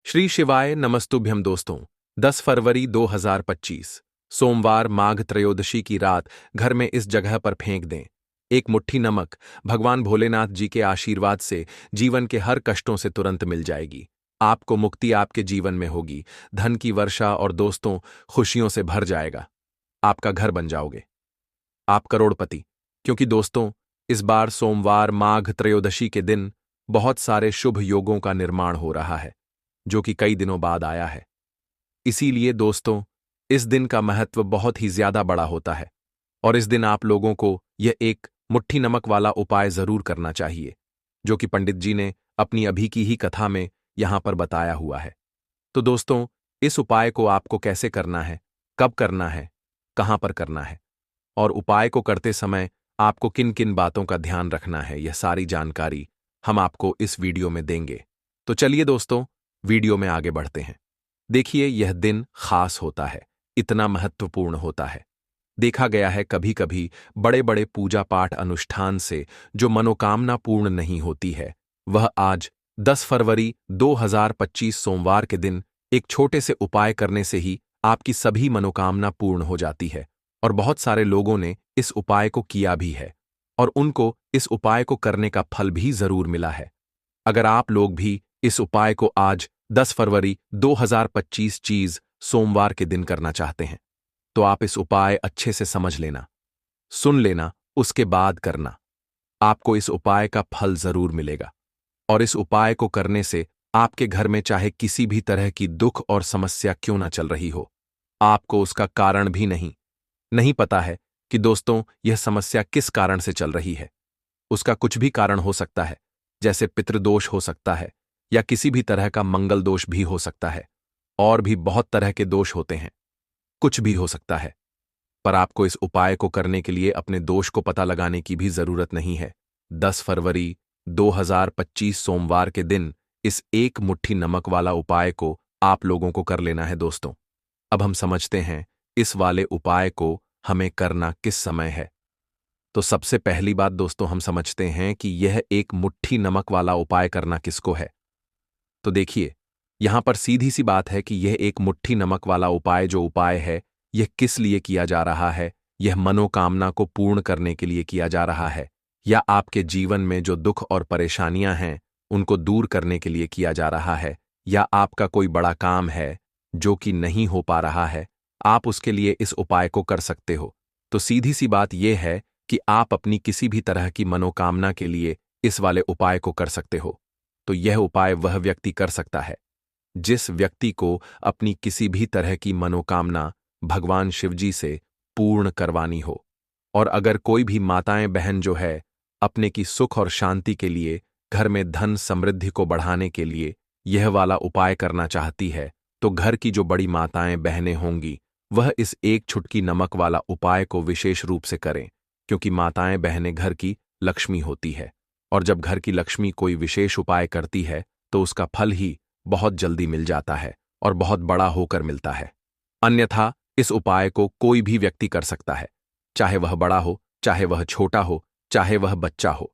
श्री शिवाय नमस्तुभ्यम दोस्तों। 10 फरवरी 2025 सोमवार माघ त्रयोदशी की रात घर में इस जगह पर फेंक दें एक मुट्ठी नमक। भगवान भोलेनाथ जी के आशीर्वाद से जीवन के हर कष्टों से तुरंत मिल जाएगी। आपको मुक्ति आपके जीवन में होगी, धन की वर्षा और दोस्तों खुशियों से भर जाएगा। आपका घर बन जाओगे, आप करोड़पति। क्योंकि दोस्तों, इस बार सोमवार माघ त्रयोदशी के दिन बहुत सारे शुभ योगों का निर्माण हो रहा है, जो कि कई दिनों बाद आया है। इसीलिए दोस्तों, इस दिन का महत्व बहुत ही ज्यादा बड़ा होता है और इस दिन आप लोगों को यह एक मुट्ठी नमक वाला उपाय जरूर करना चाहिए, जो कि पंडित जी ने अपनी अभी की ही कथा में यहां पर बताया हुआ है। तो दोस्तों, इस उपाय को आपको कैसे करना है, कब करना है, कहां पर करना है और उपाय को करते समय आपको किन किन बातों का ध्यान रखना है, यह सारी जानकारी हम आपको इस वीडियो में देंगे। तो चलिए दोस्तों, वीडियो में आगे बढ़ते हैं। देखिए, यह दिन खास होता है, इतना महत्वपूर्ण होता है। देखा गया है कभी कभी बड़े बड़े पूजा पाठ अनुष्ठान से जो मनोकामना पूर्ण नहीं होती है, वह आज 10 फरवरी 2025 सोमवार के दिन एक छोटे से उपाय करने से ही आपकी सभी मनोकामना पूर्ण हो जाती है। और बहुत सारे लोगों ने इस उपाय को किया भी है और उनको इस उपाय को करने का फल भी जरूर मिला है। अगर आप लोग भी इस उपाय को आज 10 फरवरी 2025 चीज सोमवार के दिन करना चाहते हैं, तो आप इस उपाय अच्छे से समझ लेना, सुन लेना, उसके बाद करना। आपको इस उपाय का फल जरूर मिलेगा और इस उपाय को करने से आपके घर में चाहे किसी भी तरह की दुख और समस्या क्यों ना चल रही हो, आपको उसका कारण भी नहीं पता है कि दोस्तों यह समस्या किस कारण से चल रही है। उसका कुछ भी कारण हो सकता है, जैसे पितृदोष हो सकता है या किसी भी तरह का मंगल दोष भी हो सकता है, और भी बहुत तरह के दोष होते हैं, कुछ भी हो सकता है। पर आपको इस उपाय को करने के लिए अपने दोष को पता लगाने की भी जरूरत नहीं है। 10 फरवरी 2025 सोमवार के दिन इस एक मुट्ठी नमक वाला उपाय को आप लोगों को कर लेना है दोस्तों। अब हम समझते हैं इस वाले उपाय को हमें करना किस समय है। तो सबसे पहली बात दोस्तों, हम समझते हैं कि यह एक मुट्ठी नमक वाला उपाय करना किसको है। तो देखिए, यहां पर सीधी सी बात है कि यह एक मुट्ठी नमक वाला उपाय जो उपाय है, यह किस लिए किया जा रहा है। यह मनोकामना को पूर्ण करने के लिए किया जा रहा है, या आपके जीवन में जो दुख और परेशानियां हैं उनको दूर करने के लिए किया जा रहा है, या आपका कोई बड़ा काम है जो कि नहीं हो पा रहा है, आप उसके लिए इस उपाय को कर सकते हो। तो सीधी सी बात यह है कि आप अपनी किसी भी तरह की मनोकामना के लिए इस वाले उपाय को कर सकते हो। तो यह उपाय वह व्यक्ति कर सकता है जिस व्यक्ति को अपनी किसी भी तरह की मनोकामना भगवान शिवजी से पूर्ण करवानी हो। और अगर कोई भी माताएं बहन जो है अपने की सुख और शांति के लिए, घर में धन समृद्धि को बढ़ाने के लिए यह वाला उपाय करना चाहती है, तो घर की जो बड़ी माताएं बहनें होंगी वह इस एक छुटकी नमक वाला उपाय को विशेष रूप से करें, क्योंकि माताएं बहनें घर की लक्ष्मी होती है और जब घर की लक्ष्मी कोई विशेष उपाय करती है तो उसका फल ही बहुत जल्दी मिल जाता है और बहुत बड़ा होकर मिलता है। अन्यथा इस उपाय को कोई भी व्यक्ति कर सकता है, चाहे वह बड़ा हो, चाहे वह छोटा हो, चाहे वह बच्चा हो।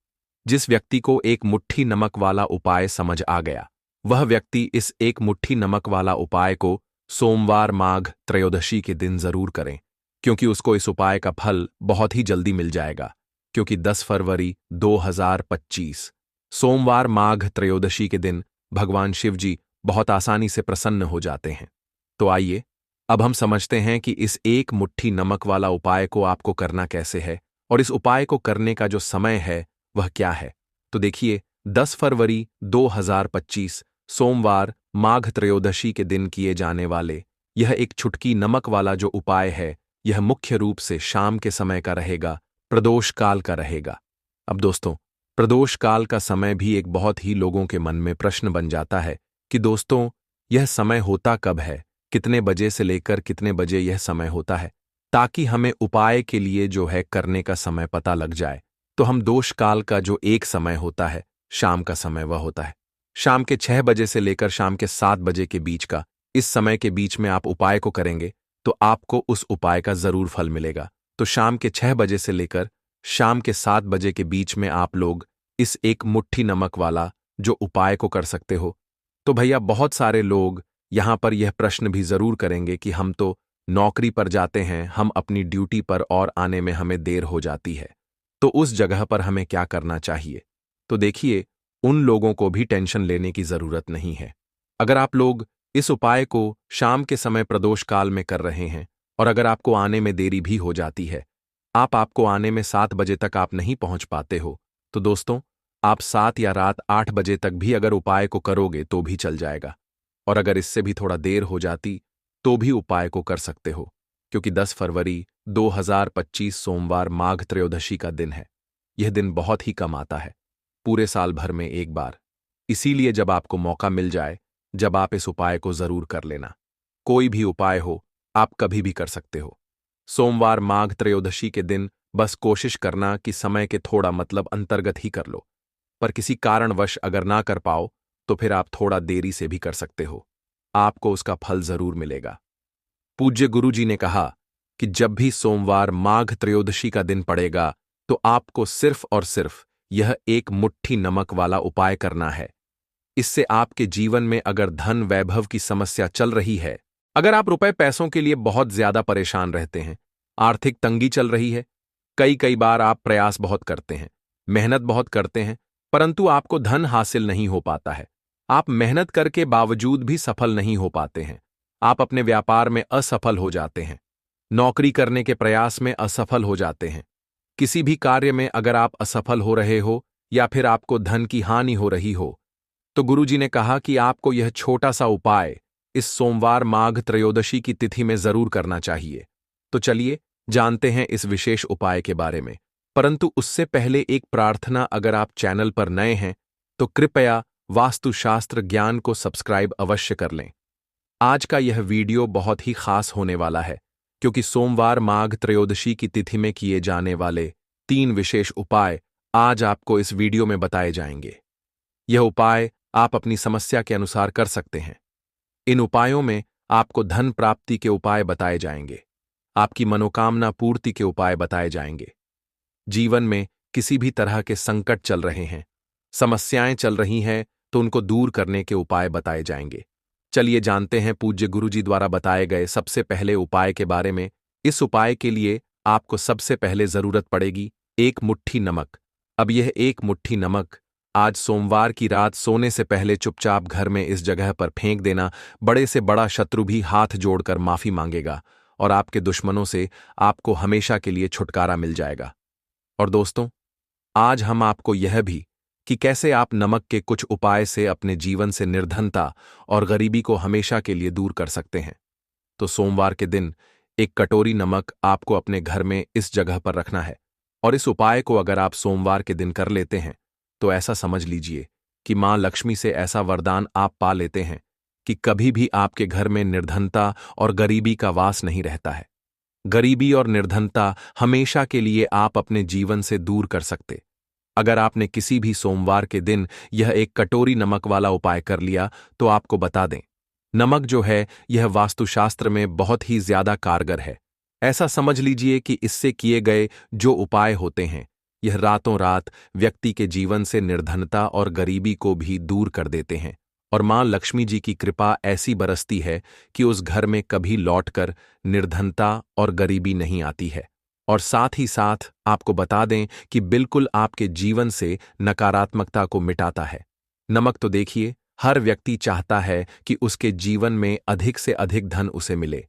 जिस व्यक्ति को एक मुट्ठी नमक वाला उपाय समझ आ गया, वह व्यक्ति इस एक मुट्ठी नमक वाला उपाय को सोमवार माघ त्रयोदशी के दिन जरूर करें, क्योंकि उसको इस उपाय का फल बहुत ही जल्दी मिल जाएगा। क्योंकि 10 फरवरी 2025 सोमवार माघ त्रयोदशी के दिन भगवान शिव जी बहुत आसानी से प्रसन्न हो जाते हैं। तो आइए, अब हम समझते हैं कि इस एक मुट्ठी नमक वाला उपाय को आपको करना कैसे है और इस उपाय को करने का जो समय है वह क्या है। तो देखिए, 10 फरवरी 2025 सोमवार माघ त्रयोदशी के दिन किए जाने वाले यह एक छुटकी नमक वाला जो उपाय है, यह मुख्य रूप से शाम के समय का रहेगा, प्रदोष काल का रहेगा। अब दोस्तों, प्रदोष काल का समय भी एक बहुत ही लोगों के मन में प्रश्न बन जाता है कि दोस्तों यह समय होता कब है, कितने बजे से लेकर कितने बजे यह समय होता है, ताकि हमें उपाय के लिए जो है करने का समय पता लग जाए। तो हम दोष काल का जो एक समय होता है, शाम का समय, वह होता है शाम के 6 बजे से लेकर शाम के 7 बजे के बीच का। इस समय के बीच में आप उपाय को करेंगे तो आपको उस उपाय का जरूर फल मिलेगा। तो शाम के 6 बजे से लेकर शाम के 7 बजे के बीच में आप लोग इस एक मुट्ठी नमक वाला जो उपाय को कर सकते हो। तो भैया बहुत सारे लोग यहाँ पर यह प्रश्न भी जरूर करेंगे कि हम तो नौकरी पर जाते हैं, हम अपनी ड्यूटी पर और आने में हमें देर हो जाती है, तो उस जगह पर हमें क्या करना चाहिए। तो देखिए, उन लोगों को भी टेंशन लेने की जरूरत नहीं है। अगर आप लोग इस उपाय को शाम के समय प्रदोष काल में कर रहे हैं और अगर आपको आने में देरी भी हो जाती है, आपको आने में 7 बजे तक आप नहीं पहुंच पाते हो, तो दोस्तों आप 7 या रात 8 बजे तक भी अगर उपाय को करोगे तो भी चल जाएगा। और अगर इससे भी थोड़ा देर हो जाती तो भी उपाय को कर सकते हो, क्योंकि 10 फरवरी 2025 सोमवार माघ त्रयोदशी का दिन है। यह दिन बहुत ही कम आता है, पूरे साल भर में एक बार। इसीलिए जब आपको मौका मिल जाए, जब आप इस उपाय को जरूर कर लेना। कोई भी उपाय हो, आप कभी भी कर सकते हो। सोमवार माघ त्रयोदशी के दिन बस कोशिश करना कि समय के थोड़ा मतलब अंतर्गत ही कर लो, पर किसी कारणवश अगर ना कर पाओ तो फिर आप थोड़ा देरी से भी कर सकते हो, आपको उसका फल जरूर मिलेगा। पूज्य गुरुजी ने कहा कि जब भी सोमवार माघ त्रयोदशी का दिन पड़ेगा तो आपको सिर्फ और सिर्फ यह एक मुट्ठी नमक वाला उपाय करना है। इससे आपके जीवन में अगर धन वैभव की समस्या चल रही है, अगर आप रुपए पैसों के लिए बहुत ज्यादा परेशान रहते हैं, आर्थिक तंगी चल रही है, कई कई बार आप प्रयास बहुत करते हैं, मेहनत बहुत करते हैं, परंतु आपको धन हासिल नहीं हो पाता है, आप मेहनत करके बावजूद भी सफल नहीं हो पाते हैं, आप अपने व्यापार में असफल हो जाते हैं, नौकरी करने के प्रयास में असफल हो जाते हैं, किसी भी कार्य में अगर आप असफल हो रहे हो या फिर आपको धन की हानि हो रही हो, तो गुरुजी ने कहा कि आपको यह छोटा सा उपाय इस सोमवार माघ त्रयोदशी की तिथि में जरूर करना चाहिए। तो चलिए जानते हैं इस विशेष उपाय के बारे में, परंतु उससे पहले एक प्रार्थना, अगर आप चैनल पर नए हैं तो कृपया वास्तुशास्त्र ज्ञान को सब्सक्राइब अवश्य कर लें। आज का यह वीडियो बहुत ही खास होने वाला है, क्योंकि सोमवार माघ त्रयोदशी की तिथि में किए जाने वाले 3 विशेष उपाय आज आपको इस वीडियो में बताए जाएंगे। यह उपाय आप अपनी समस्या के अनुसार कर सकते हैं। इन उपायों में आपको धन प्राप्ति के उपाय बताए जाएंगे, आपकी मनोकामना पूर्ति के उपाय बताए जाएंगे। जीवन में किसी भी तरह के संकट चल रहे हैं, समस्याएं चल रही हैं, तो उनको दूर करने के उपाय बताए जाएंगे। चलिए जानते हैं पूज्य गुरुजी द्वारा बताए गए सबसे पहले उपाय के बारे में। इस उपाय के लिए आपको सबसे पहले जरूरत पड़ेगी 1 मुट्ठी नमक। अब यह 1 मुट्ठी नमक आज सोमवार की रात सोने से पहले चुपचाप घर में इस जगह पर फेंक देना। बड़े से बड़ा शत्रु भी हाथ जोड़कर माफी मांगेगा और आपके दुश्मनों से आपको हमेशा के लिए छुटकारा मिल जाएगा। और दोस्तों, आज हम आपको यह भी कि कैसे आप नमक के कुछ उपाय से अपने जीवन से निर्धनता और गरीबी को हमेशा के लिए दूर कर सकते हैं। तो सोमवार के दिन 1 कटोरी नमक आपको अपने घर में इस जगह पर रखना है, और इस उपाय को अगर आप सोमवार के दिन कर लेते हैं तो ऐसा समझ लीजिए कि मां लक्ष्मी से ऐसा वरदान आप पा लेते हैं कि कभी भी आपके घर में निर्धनता और गरीबी का वास नहीं रहता है। गरीबी और निर्धनता हमेशा के लिए आप अपने जीवन से दूर कर सकते। अगर आपने किसी भी सोमवार के दिन यह 1 कटोरी नमक वाला उपाय कर लिया तो आपको बता दें, नमक जो है यह वास्तुशास्त्र में बहुत ही ज्यादा कारगर है। ऐसा समझ लीजिए कि इससे किए गए जो उपाय होते हैं, यह रातों रात व्यक्ति के जीवन से निर्धनता और गरीबी को भी दूर कर देते हैं, और मां लक्ष्मी जी की कृपा ऐसी बरसती है कि उस घर में कभी लौटकर निर्धनता और गरीबी नहीं आती है। और साथ ही साथ आपको बता दें कि बिल्कुल आपके जीवन से नकारात्मकता को मिटाता है। नमक तो देखिए, हर व्यक्ति चाहता है कि उसके जीवन में अधिक से अधिक धन उसे मिले,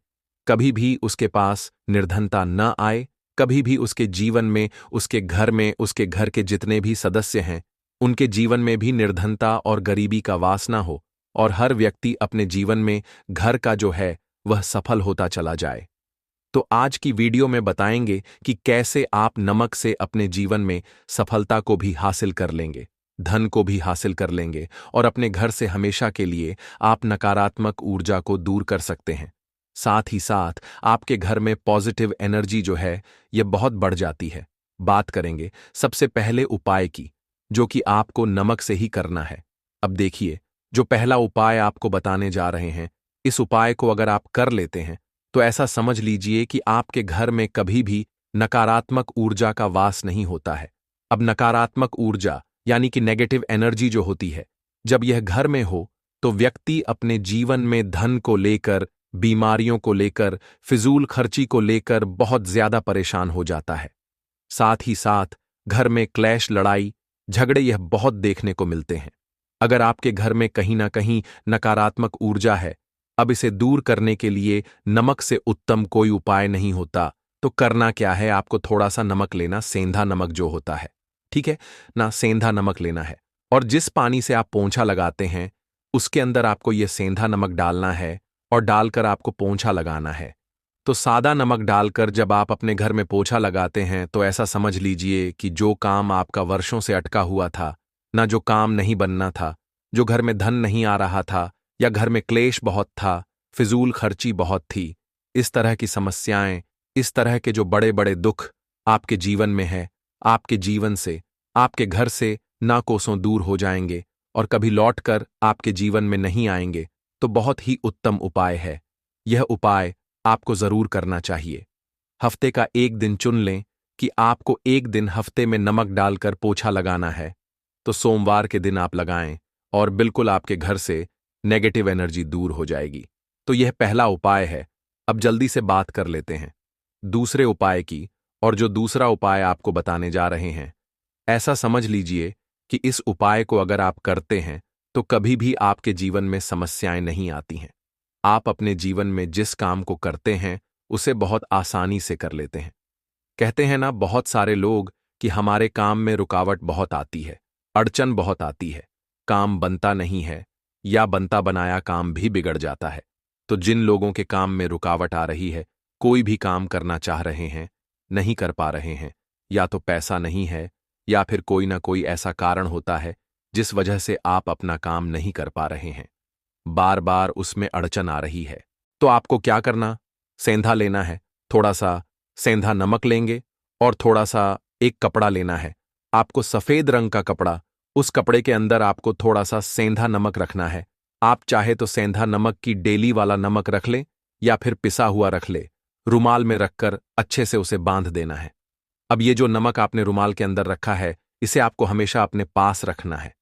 कभी भी उसके पास निर्धनता न आए, कभी भी उसके जीवन में, उसके घर में, उसके घर के जितने भी सदस्य हैं उनके जीवन में भी निर्धनता और गरीबी का वास ना हो, और हर व्यक्ति अपने जीवन में घर का जो है वह सफल होता चला जाए। तो आज की वीडियो में बताएंगे कि कैसे आप नमक से अपने जीवन में सफलता को भी हासिल कर लेंगे, धन को भी हासिल कर लेंगे, और अपने घर से हमेशा के लिए आप नकारात्मक ऊर्जा को दूर कर सकते हैं। साथ ही साथ आपके घर में पॉजिटिव एनर्जी जो है यह बहुत बढ़ जाती है। बात करेंगे सबसे पहले उपाय की, जो कि आपको नमक से ही करना है। अब देखिए, जो पहला उपाय आपको बताने जा रहे हैं, इस उपाय को अगर आप कर लेते हैं तो ऐसा समझ लीजिए कि आपके घर में कभी भी नकारात्मक ऊर्जा का वास नहीं होता है। अब नकारात्मक ऊर्जा यानी कि नेगेटिव एनर्जी जो होती है, जब यह घर में हो तो व्यक्ति अपने जीवन में धन को लेकर, बीमारियों को लेकर, फिजूल खर्ची को लेकर बहुत ज्यादा परेशान हो जाता है। साथ ही साथ घर में क्लैश, लड़ाई झगड़े यह बहुत देखने को मिलते हैं। अगर आपके घर में कहीं ना कहीं नकारात्मक ऊर्जा है, अब इसे दूर करने के लिए नमक से उत्तम कोई उपाय नहीं होता। तो करना क्या है, आपको थोड़ा सा नमक लेना, सेंधा नमक जो होता है, ठीक है ना, सेंधा नमक लेना है। और जिस पानी से आप पोंछा लगाते हैं उसके अंदर आपको यह सेंधा नमक डालना है और डालकर आपको पोंछा लगाना है। तो सादा नमक डालकर जब आप अपने घर में पोछा लगाते हैं तो ऐसा समझ लीजिए कि जो काम आपका वर्षों से अटका हुआ था, ना जो काम नहीं बनना था, जो घर में धन नहीं आ रहा था, या घर में क्लेश बहुत था, फिजूल खर्ची बहुत थी, इस तरह की समस्याएं, इस तरह के जो बड़े बड़े दुख आपके जीवन में है, आपके जीवन से, आपके घर से ना कोसों दूर हो जाएंगे और कभी लौटकर आपके जीवन में नहीं आएंगे। तो बहुत ही उत्तम उपाय है। यह उपाय आपको जरूर करना चाहिए। हफ्ते का एक दिन चुन लें कि आपको एक दिन हफ्ते में नमक डालकर पोछा लगाना है, तो सोमवार के दिन आप लगाएं और बिल्कुल आपके घर से नेगेटिव एनर्जी दूर हो जाएगी। तो यह पहला उपाय है। अब जल्दी से बात कर लेते हैं दूसरे उपाय की। और जो दूसरा उपाय आपको बताने जा रहे हैं, ऐसा समझ लीजिए कि इस उपाय को अगर आप करते हैं तो कभी भी आपके जीवन में समस्याएं नहीं आती हैं। आप अपने जीवन में जिस काम को करते हैं उसे बहुत आसानी से कर लेते हैं। कहते हैं ना बहुत सारे लोग कि हमारे काम में रुकावट बहुत आती है, अड़चन बहुत आती है, काम बनता नहीं है, या बनता बनाया काम भी बिगड़ जाता है। तो जिन लोगों के काम में रुकावट आ रही है, कोई भी काम करना चाह रहे हैं, नहीं कर पा रहे हैं, या तो पैसा नहीं है या फिर कोई ना कोई ऐसा कारण होता है जिस वजह से आप अपना काम नहीं कर पा रहे हैं, बार बार उसमें अड़चन आ रही है, तो आपको क्या करना, सेंधा लेना है, थोड़ा सा सेंधा नमक लेंगे और थोड़ा सा एक कपड़ा लेना है। आपको सफेद रंग का कपड़ा, उस कपड़े के अंदर आपको थोड़ा सा सेंधा नमक रखना है। आप चाहे तो सेंधा नमक की डेली वाला नमक रख ले या फिर पिसा हुआ रख ले। रुमाल में रखकर अच्छे से उसे बांध देना है। अब ये जो नमक आपने रुमाल के अंदर रखा है, इसे आपको हमेशा अपने पास रखना है।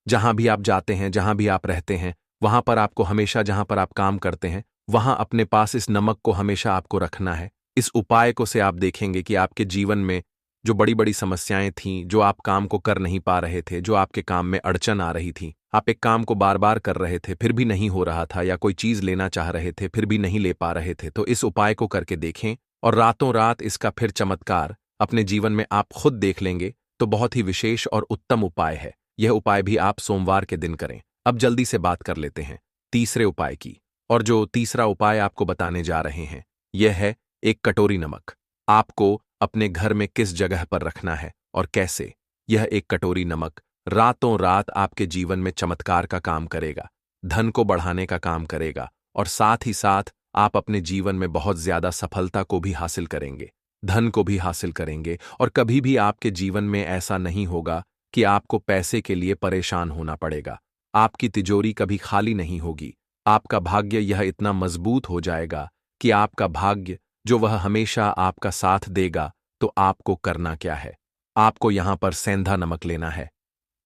जहां भी आप जाते हैं, जहां भी आप रहते हैं, वहां पर आपको हमेशा, जहां पर आप काम करते हैं, वहां अपने पास इस नमक को हमेशा आपको रखना है। इस उपाय को से आप देखेंगे कि आपके जीवन में जो बड़ी बड़ी समस्याएं थीं, जो आप काम को कर नहीं पा रहे थे, जो आपके काम में अड़चन आ रही थी, आप एक काम को बार बार कर रहे थे फिर भी नहीं हो रहा था, या कोई चीज लेना चाह रहे थे फिर भी नहीं ले पा रहे थे, तो इस उपाय को करके देखें और रातों रात इसका फिर चमत्कार अपने जीवन में आप खुद देख लेंगे। तो बहुत ही विशेष और उत्तम उपाय है। यह उपाय भी आप सोमवार के दिन करें। अब जल्दी से बात कर लेते हैं तीसरे उपाय की। और जो तीसरा उपाय आपको बताने जा रहे हैं, यह है एक कटोरी नमक। आपको अपने घर में किस जगह पर रखना है और कैसे। यह एक कटोरी नमक रातों रात आपके जीवन में चमत्कार का काम करेगा, धन को बढ़ाने का काम करेगा, और साथ ही साथ आप अपने जीवन में बहुत ज्यादा सफलता को भी हासिल करेंगे, धन को भी हासिल करेंगे, और कभी भी आपके जीवन में ऐसा नहीं होगा कि आपको पैसे के लिए परेशान होना पड़ेगा। आपकी तिजोरी कभी खाली नहीं होगी। आपका भाग्य यह इतना मजबूत हो जाएगा कि आपका भाग्य जो वह हमेशा आपका साथ देगा। तो आपको करना क्या है, आपको यहां पर सेंधा नमक लेना है।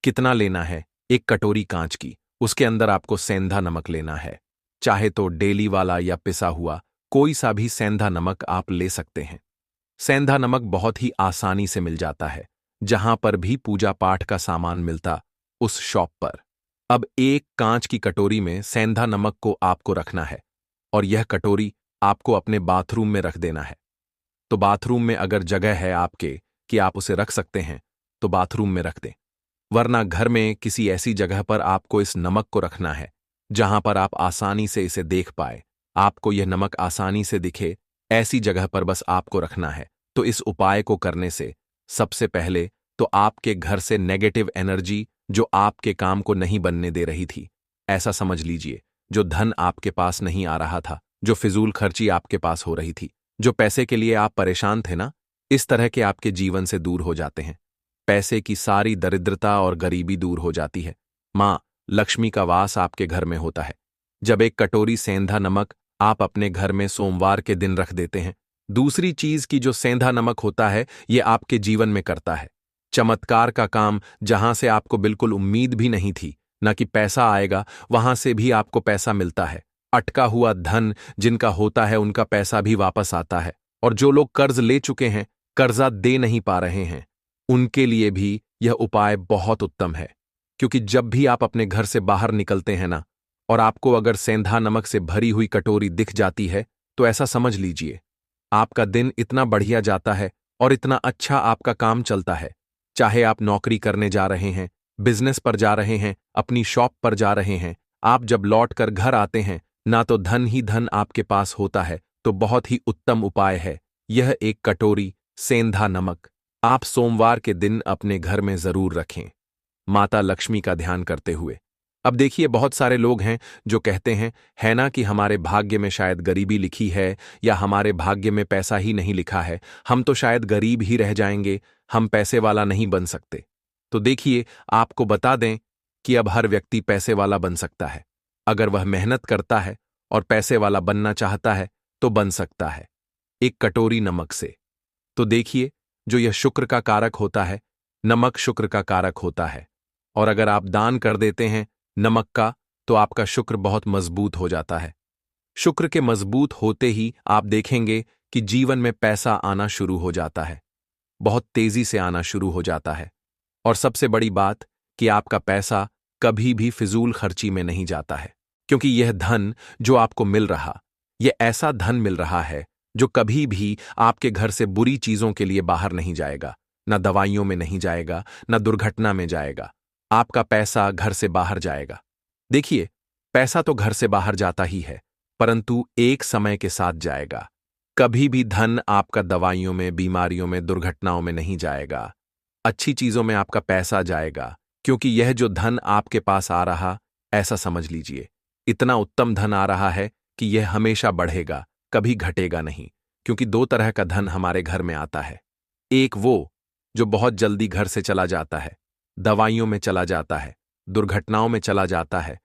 कितना लेना है, एक कटोरी कांच की, उसके अंदर आपको सेंधा नमक लेना है। चाहे तो डेली वाला या पिसा हुआ कोई सा भी सेंधा नमक आप ले सकते हैं। सेंधा नमक बहुत ही आसानी से मिल जाता है, जहां पर भी पूजा पाठ का सामान मिलता उस शॉप पर। अब एक कांच की कटोरी में सेंधा नमक को आपको रखना है और यह कटोरी आपको अपने बाथरूम में रख देना है। तो बाथरूम में अगर जगह है आपके कि आप उसे रख सकते हैं तो बाथरूम में रख दें, वरना घर में किसी ऐसी जगह पर आपको इस नमक को रखना है जहां पर आप आसानी से इसे देख पाए, आपको यह नमक आसानी से दिखे, ऐसी जगह पर बस आपको रखना है। तो इस उपाय को करने से सबसे पहले तो आपके घर से नेगेटिव एनर्जी जो आपके काम को नहीं बनने दे रही थी, ऐसा समझ लीजिए, जो धन आपके पास नहीं आ रहा था, जो फिजूल खर्ची आपके पास हो रही थी, जो पैसे के लिए आप परेशान थे ना, इस तरह के आपके जीवन से दूर हो जाते हैं। पैसे की सारी दरिद्रता और गरीबी दूर हो जाती है। मां लक्ष्मी का वास आपके घर में होता है। जब एक कटोरी सेंधा नमक आप अपने घर में सोमवार के दिन रख देते हैं, दूसरी चीज की जो सेंधा नमक होता है, यह आपके जीवन में करता है चमत्कार का काम, जहां से आपको बिल्कुल उम्मीद भी नहीं थी, ना कि पैसा आएगा वहां से भी आपको पैसा मिलता है। अटका हुआ धन जिनका होता है उनका पैसा भी वापस आता है। और जो लोग कर्ज ले चुके हैं, कर्जा दे नहीं पा रहे हैं, उनके लिए भी यह उपाय बहुत उत्तम है। क्योंकि जब भी आप अपने घर से बाहर निकलते हैं ना, और आपको अगर सेंधा नमक से भरी हुई कटोरी दिख जाती है, तो ऐसा समझ लीजिए आपका दिन इतना बढ़िया जाता है और इतना अच्छा आपका काम चलता है। चाहे आप नौकरी करने जा रहे हैं, बिजनेस पर जा रहे हैं, अपनी शॉप पर जा रहे हैं, आप जब लौट कर घर आते हैं, ना तो धन ही धन आपके पास होता है, तो बहुत ही उत्तम उपाय है यह एक कटोरी सेंधा नमक। आप सोमवार के दिन अपने घर में जरूर रखें, माता लक्ष्मी का ध्यान करते हुए। अब देखिए, बहुत सारे लोग हैं जो कहते हैं है ना कि हमारे भाग्य में शायद गरीबी लिखी है, या हमारे भाग्य में पैसा ही नहीं लिखा है, हम तो शायद गरीब ही रह जाएंगे, हम पैसे वाला नहीं बन सकते। तो देखिए, आपको बता दें कि अब हर व्यक्ति पैसे वाला बन सकता है। अगर वह मेहनत करता है और पैसे वाला बनना चाहता है तो बन सकता है, एक कटोरी नमक से। तो देखिए, जो यह शुक्र का कारक होता है, नमक शुक्र का कारक होता है। और अगर आप दान कर देते हैं नमक का, तो आपका शुक्र बहुत मजबूत हो जाता है। शुक्र के मजबूत होते ही आप देखेंगे कि जीवन में पैसा आना शुरू हो जाता है, बहुत तेजी से आना शुरू हो जाता है। और सबसे बड़ी बात कि आपका पैसा कभी भी फिजूल खर्ची में नहीं जाता है, क्योंकि यह धन जो आपको मिल रहा, यह ऐसा धन मिल रहा है जो कभी भी आपके घर से बुरी चीजों के लिए बाहर नहीं जाएगा, न दवाइयों में नहीं जाएगा, न दुर्घटना में जाएगा। आपका पैसा घर से बाहर जाएगा। देखिए, पैसा तो घर से बाहर जाता ही है, परंतु एक समय के साथ जाएगा। कभी भी धन आपका दवाइयों में, बीमारियों में, दुर्घटनाओं में नहीं जाएगा। अच्छी चीजों में आपका पैसा जाएगा, क्योंकि यह जो धन आपके पास आ रहा, ऐसा समझ लीजिए इतना उत्तम धन आ रहा है कि यह हमेशा बढ़ेगा, कभी घटेगा नहीं। क्योंकि दो तरह का धन हमारे घर में आता है। एक वो जो बहुत जल्दी घर से चला जाता है, दवाइयों में चला जाता है, दुर्घटनाओं में चला जाता है,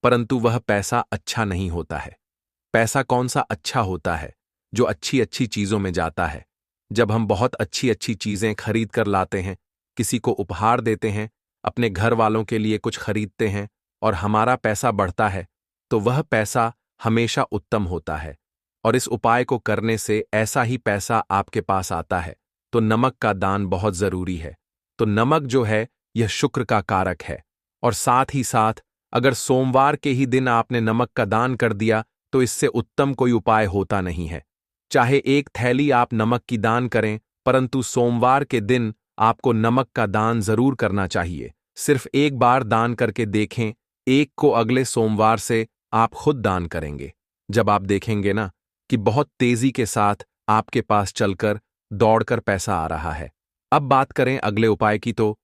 परंतु वह पैसा अच्छा नहीं होता है। पैसा कौन सा अच्छा होता है? जो अच्छी अच्छी चीजों में जाता है। जब हम बहुत अच्छी अच्छी चीजें खरीद कर लाते हैं, किसी को उपहार देते हैं, अपने घर वालों के लिए कुछ खरीदते हैं, और हमारा पैसा बढ़ता है, तो वह पैसा हमेशा उत्तम होता है। और इस उपाय को करने से ऐसा ही पैसा आपके पास आता है। तो नमक का दान बहुत जरूरी है। तो नमक जो है, यह शुक्र का कारक है। और साथ ही साथ अगर सोमवार के ही दिन आपने नमक का दान कर दिया, तो इससे उत्तम कोई उपाय होता नहीं है। चाहे एक थैली आप नमक की दान करें, परंतु सोमवार के दिन आपको नमक का दान जरूर करना चाहिए। सिर्फ एक बार दान करके देखें, एक को अगले सोमवार से आप खुद दान करेंगे। जब आप देखेंगे ना कि बहुत तेजी के साथ आपके पास चलकर, दौड़कर पैसा आ रहा है। अब बात करें अगले उपाय की, तो